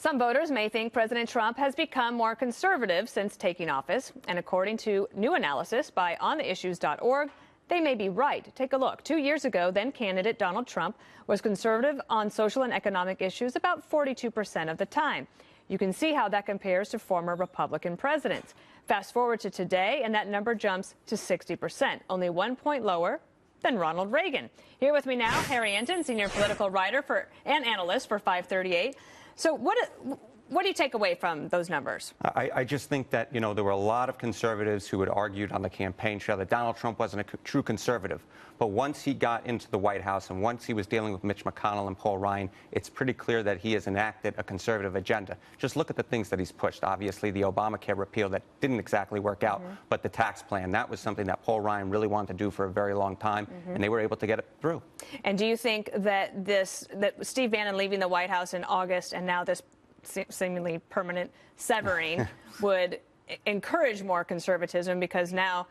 Some voters may think President Trump has become more conservative since taking office. And according to new analysis by ontheissues.org, they may be right. Take a look. 2 years ago, then candidate Donald Trump was conservative on social and economic issues about 42% of the time. You can see how that compares to former Republican presidents. Fast forward to today, and that number jumps to 60%, only 1 point lower than Ronald Reagan. Here with me now, Harry Enten, senior political writer and analyst for 538. So what do you take away from those numbers? I just think that, there were a lot of conservatives who had argued on the campaign trail that Donald Trump wasn't a true conservative. But once he got into the White House and once he was dealing with Mitch McConnell and Paul Ryan, it's pretty clear that he has enacted a conservative agenda. Just look at the things that he's pushed. Obviously, the Obamacare repeal that didn't exactly work out, but the tax plan, that was something that Paul Ryan really wanted to do for a very long time, and they were able to get it through. And do you think that Steve Bannon leaving the White House in August and now this seemingly permanent severing would encourage more conservatism because now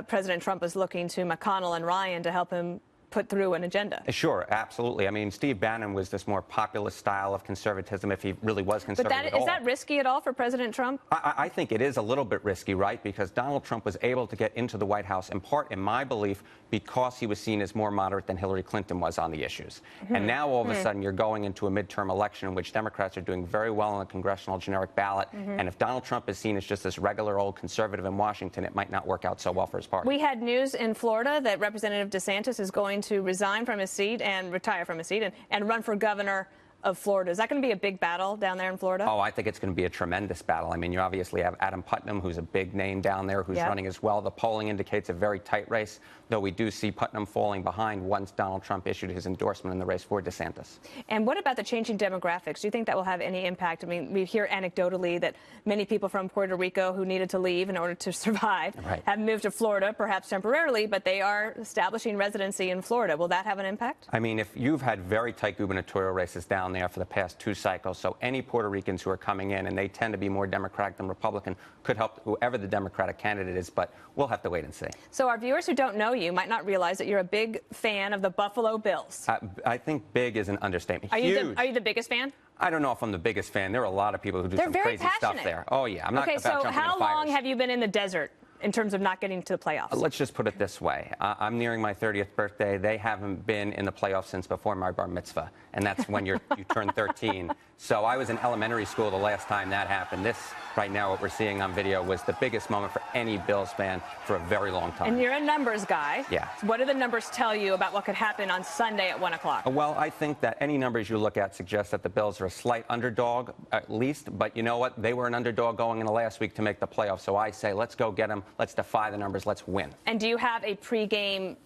President Trump is looking to McConnell and Ryan to help him put through an agenda? Sure, absolutely. I mean, Steve Bannon was this more populist style of conservatism if he really was conservative But is that risky at all for President Trump? I think it is a little bit risky, right? Because Donald Trump was able to get into the White House, in part, in my belief, because he was seen as more moderate than Hillary Clinton was on the issues. And now, all of a sudden, you're going into a midterm election in which Democrats are doing very well on the congressional generic ballot. And if Donald Trump is seen as just this regular old conservative in Washington, it might not work out so well for his party. We had news in Florida that Representative Desantis is going to resign from his seat and retire from his seat and run for governor of Florida. Is that going to be a big battle down there in Florida? Oh, I think it's going to be a tremendous battle. I mean, you obviously have Adam Putnam, who's a big name down there, who's running as well. The polling indicates a very tight race, though we do see Putnam falling behind once Donald Trump issued his endorsement in the race for Desantis. And what about the changing demographics? Do you think that will have any impact? I mean, we hear anecdotally that many people from Puerto Rico who needed to leave in order to survive have moved to Florida, perhaps temporarily, but they are establishing residency in Florida. Will that have an impact? I mean, if you've had very tight gubernatorial races down there for the past 2 cycles, so any Puerto Ricans who are coming in, and they tend to be more Democratic than Republican, could help whoever the Democratic candidate is, but we'll have to wait and see. So our viewers who don't know you might not realize that you're a big fan of the Buffalo Bills. I think big is an understatement. Are you the biggest fan? I don't know if I'm the biggest fan. There are a lot of people who do some crazy stuff there. Oh, yeah. I'm not about jumping in fires. Okay, so how long have you been in the desert in terms of not getting to the playoffs? Let's just put it this way. I'm nearing my 30th birthday. They haven't been in the playoffs since before my bar mitzvah, and that's when you turn 13. So I was in elementary school the last time that happened. This, right now, what we're seeing on video, was the biggest moment for any Bills fan for a very long time. And you're a numbers guy. Yeah. What do the numbers tell you about what could happen on Sunday at 1 o'clock? Well, I think that any numbers you look at suggest that the Bills are a slight underdog, at least. But you know what? They were an underdog going into last week to make the playoffs. So I say, let's go get them. Let's defy the numbers. Let's win. And do you have a pregame,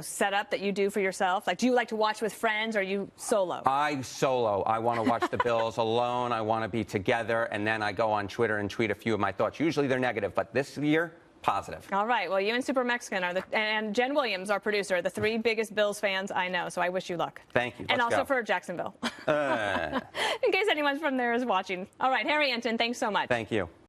setup that you do for yourself? Like, do you like to watch with friends, or are you solo? I solo. I want to watch the Bills alone. I want to be together, and then I go on Twitter and tweet a few of my thoughts. Usually they're negative, but this year, positive. All right. Well, you and Super Mexican and Jen Williams, our producer, are the 3 biggest Bills fans I know. So I wish you luck. Thank you. And also for Jacksonville, in case anyone from there is watching. All right, Harry Enten, thanks so much. Thank you.